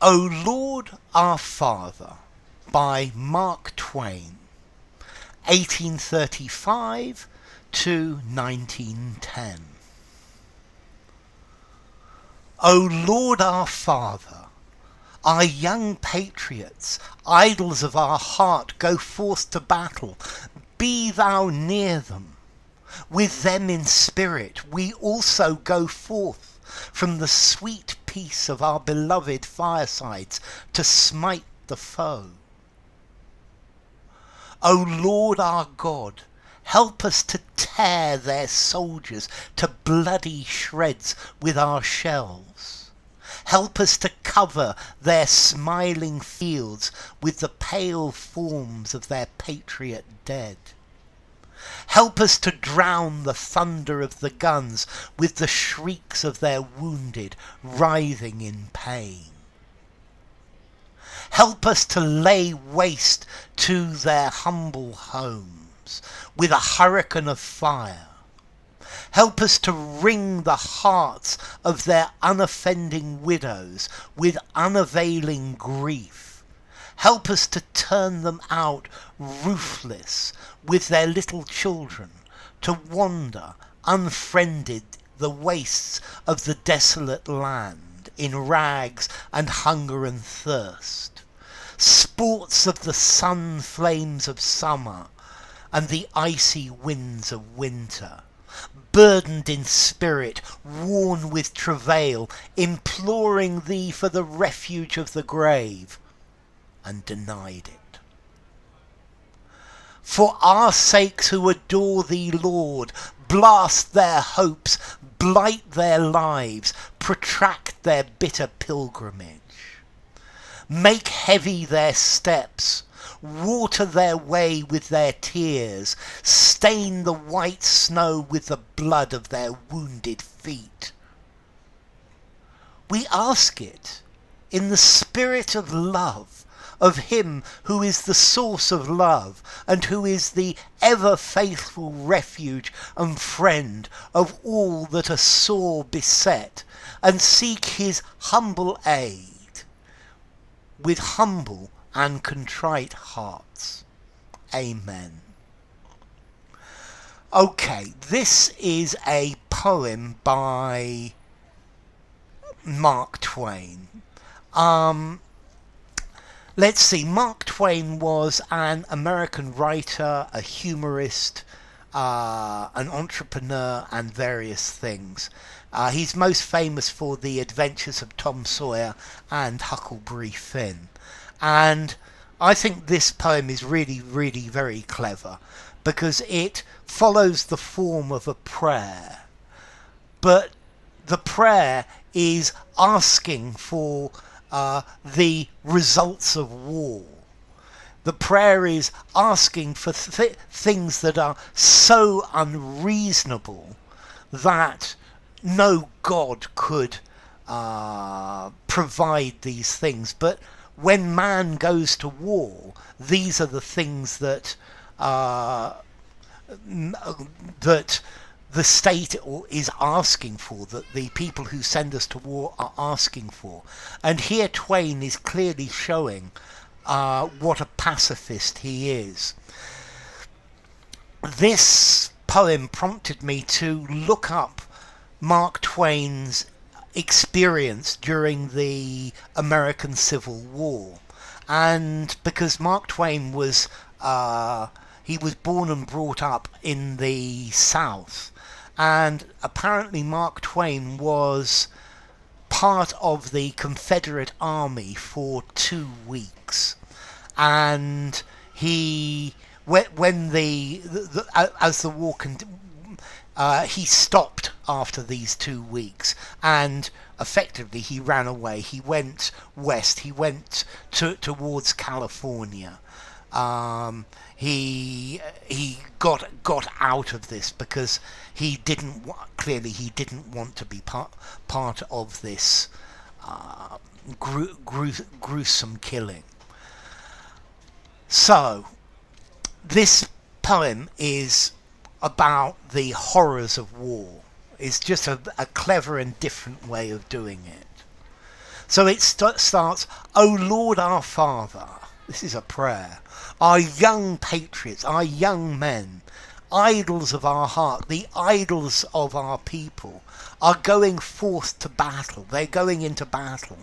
O Lord Our Father by Mark Twain, 1835 to 1910. O Lord our Father, our young patriots, idols of our heart, go forth to battle. Be thou near them. With them in spirit we also go forth from the sweet peace of our beloved firesides to smite the foe. O Lord our God, help us to tear their soldiers to bloody shreds with our shells. Help us to cover their smiling fields with the pale forms of their patriot dead. Help us to drown the thunder of the guns with the shrieks of their wounded writhing in pain. Help us to lay waste to their humble homes with a hurricane of fire. Help us to wring the hearts of their unoffending widows with unavailing grief. Help us to turn them out roofless with their little children, to wander unfriended the wastes of the desolate land in rags and hunger and thirst, sports of the sun flames of summer and the icy winds of winter, burdened in spirit, worn with travail, imploring thee for the refuge of the grave, and denied it. For our sakes who adore thee, Lord, blast their hopes, blight their lives, protract their bitter pilgrimage. Make heavy their steps, water their way with their tears, stain the white snow with the blood of their wounded feet. We ask it in the spirit of love, of him who is the source of love, and who is the ever-faithful refuge and friend of all that are sore beset, and seek his humble aid with humble and contrite hearts. Amen. Okay, this is a poem by Mark Twain. Let's see, Mark Twain was an American writer, a humorist, an entrepreneur, and various things. He's most famous for The Adventures of Tom Sawyer and Huckleberry Finn. And I think this poem is really, really very clever because it follows the form of a prayer. But the prayer is asking for the results of war. The prayer is asking for things that are so unreasonable that no God could provide these things. But when man goes to war, these are the things that that the state is asking for, that the people who send us to war are asking for. And here Twain is clearly showing what a pacifist he is. This poem prompted me to look up Mark Twain's experience during the American Civil War. And because Mark Twain was he was born and brought up in the South, and apparently Mark Twain was part of the Confederate Army for 2 weeks, and he, when as the war he stopped after these 2 weeks, and effectively he ran away. He went west. He went towards California. He got out of this because he didn't want to be part of this gruesome killing. So this poem is about the horrors of war. It's just a clever and different way of doing it. So it starts, O Lord our Father. This is a prayer. Our young patriots, our young men, idols of our heart, the idols of our people, are going forth to battle. They're going into battle.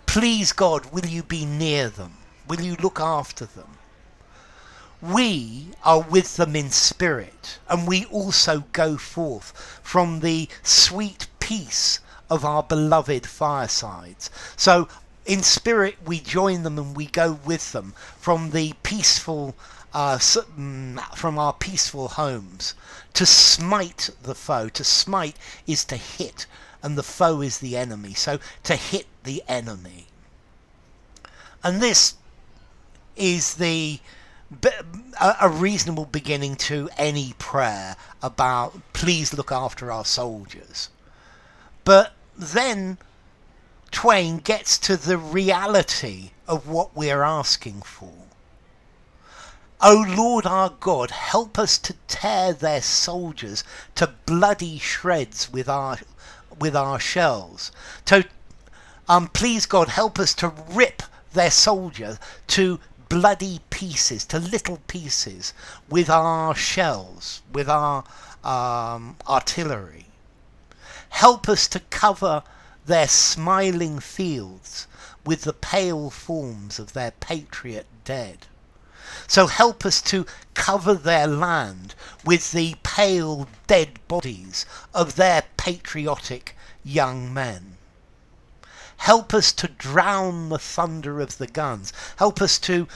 Please, God, will you be near them? Will you look after them? We are with them in spirit, and we also go forth from the sweet peace of our beloved firesides. So in spirit we join them and we go with them from the peaceful from our peaceful homes to smite the foe. To smite is to hit, and the foe is the enemy. So to hit the enemy. And this is a reasonable beginning to any prayer about please look after our soldiers. But then Twain gets to the reality of what we're asking for. O Lord our God, help us to tear their soldiers to bloody shreds with our shells. Please God, help us to rip their soldier to bloody pieces, to little pieces with our shells, with our artillery. Help us to cover their smiling fields with the pale forms of their patriot dead. So help us to cover their land with the pale dead bodies of their patriotic young men. Help us to drown the thunder of the guns. Help us to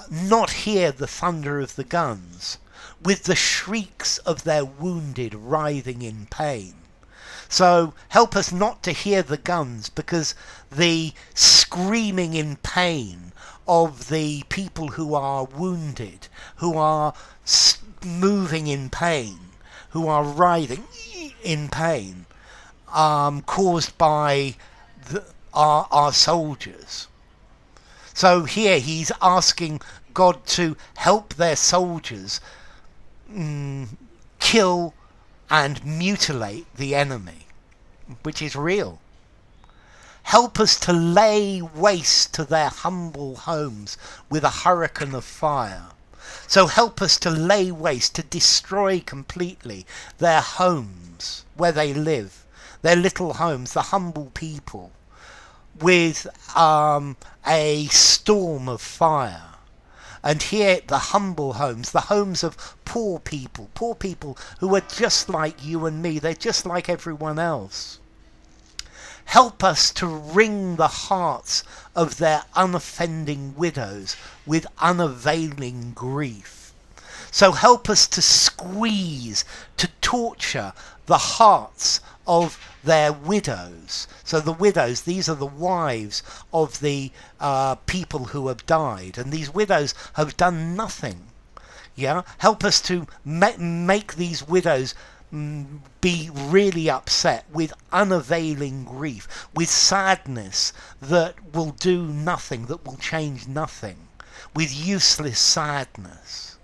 not hear the thunder of the guns with the shrieks of their wounded writhing in pain. So help us not to hear the guns, because the screaming in pain of the people who are wounded, who are moving in pain, who are writhing in pain, caused by our soldiers. So here he's asking God to help their soldiers kill and mutilate the enemy, which is real. Help us to lay waste to their humble homes with a hurricane of fire. So help us to lay waste, to destroy completely their homes where they live, their little homes, the humble people, with a storm of fire. And here the humble homes, the homes of poor people who are just like you and me, they're just like everyone else. Help us to wring the hearts of their unoffending widows with unavailing grief. So help us to squeeze, to torture the hearts of their widows. So the widows, these are the wives of the people who have died, and these widows have done nothing. Yeah, help us to make these widows be really upset with unavailing grief, with sadness that will do nothing, that will change nothing, with useless sadness.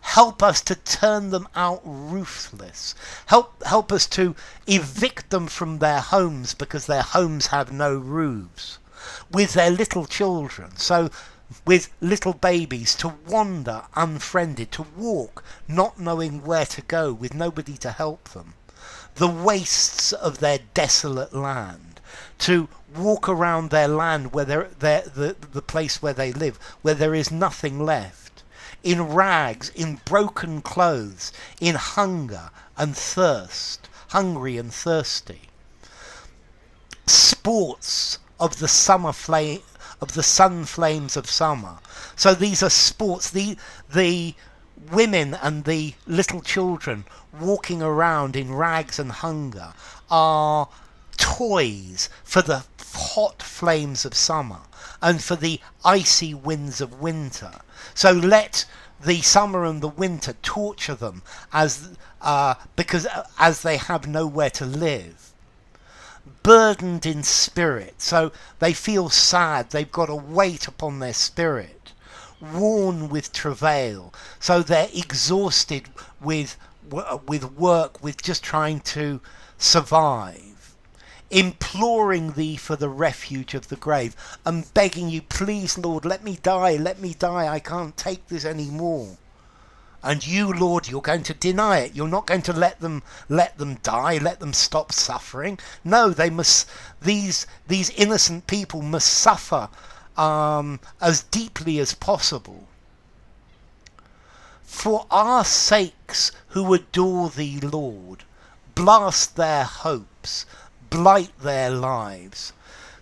Help us to turn them out roofless. Help us to evict them from their homes because their homes have no roofs, with their little children. So with little babies to wander unfriended, to walk not knowing where to go, with nobody to help them. The wastes of their desolate land, to walk around their land where the place where they live, where there is nothing left, in rags, in broken clothes, in hunger and thirst, hungry and thirsty. Sports of the summer flame, of the sun flames of summer. So these are sports, the women and the little children walking around in rags and hunger are toys for the hot flames of summer and for the icy winds of winter. So let the summer and the winter torture them because they have nowhere to live. Burdened in spirit, so they feel sad, they've got a weight upon their spirit. Worn with travail, so they're exhausted with work, with just trying to survive. imploring thee for the refuge of the grave, and begging you, please, Lord, let me die, I can't take this anymore. And you, Lord, you're going to deny it. You're not going to let them die, let them stop suffering. No, they must. These innocent people must suffer as deeply as possible. For our sakes who adore thee, Lord, blast their hopes, blight their lives.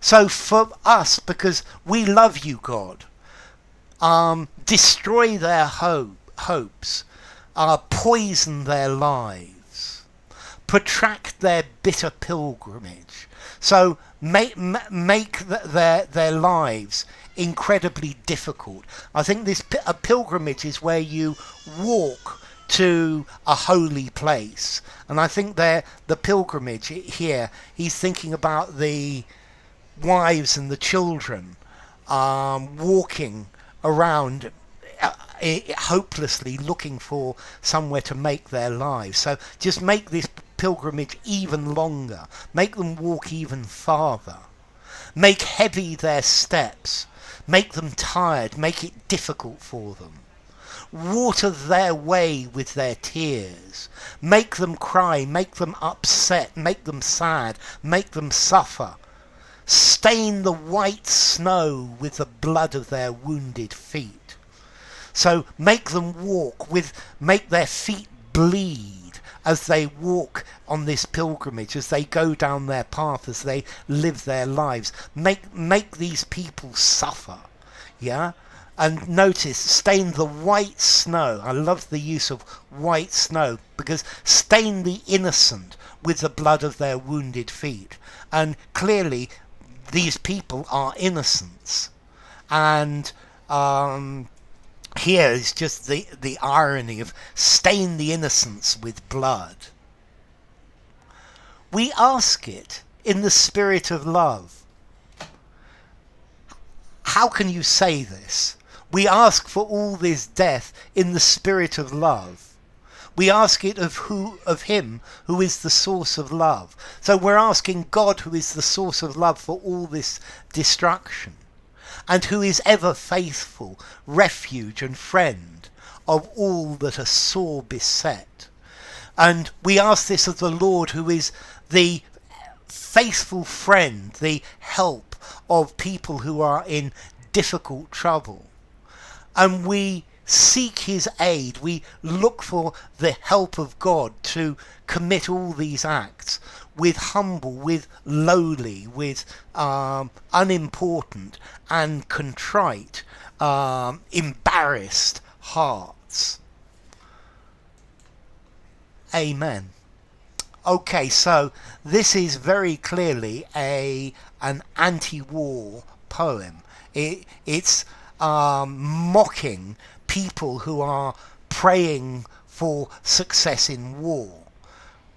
So for us, because we love you, God, destroy their hopes, poison their lives, protract their bitter pilgrimage. So make their lives incredibly difficult. I think a pilgrimage is where you walk to a holy place, and I think the pilgrimage here, he's thinking about the wives and the children walking around hopelessly looking for somewhere to make their lives. So just make this pilgrimage even longer, make them walk even farther, make heavy their steps, make them tired, make it difficult for them, water their way with their tears, make them cry, make them upset, make them sad, make them suffer, stain the white snow with the blood of their wounded feet. So make them make their feet bleed as they walk on this pilgrimage, as they go down their path, as they live their lives. Make these people suffer, yeah? And notice, stain the white snow. I love the use of white snow, because stain the innocent with the blood of their wounded feet. And clearly, these people are innocents. And here is just the irony of stain the innocents with blood. We ask it in the spirit of love. How can you say this? We ask for all this death in the spirit of love. We ask it of him who is the source of love. So we're asking God, who is the source of love, for all this destruction, and who is ever faithful, refuge and friend of all that are sore beset. And we ask this of the Lord, who is the faithful friend, the help of people who are in difficult trouble. And we seek his aid, we look for the help of God to commit all these acts with humble, with lowly, with unimportant and contrite, embarrassed hearts. Amen. Okay, so this is very clearly an anti-war poem. It's mocking people who are praying for success in war.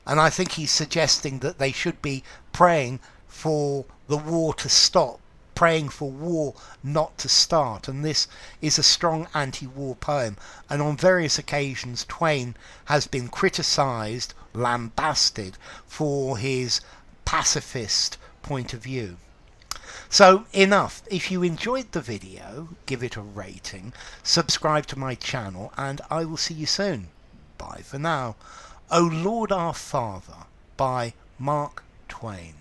And I think he's suggesting that they should be praying for the war to stop, praying for war not to start. And this is a strong anti-war poem. And on various occasions, Twain has been criticised, lambasted, for his pacifist point of view. So enough. If you enjoyed the video, give it a rating, subscribe to my channel, and I will see you soon. Bye for now. O Lord our Father, by Mark Twain.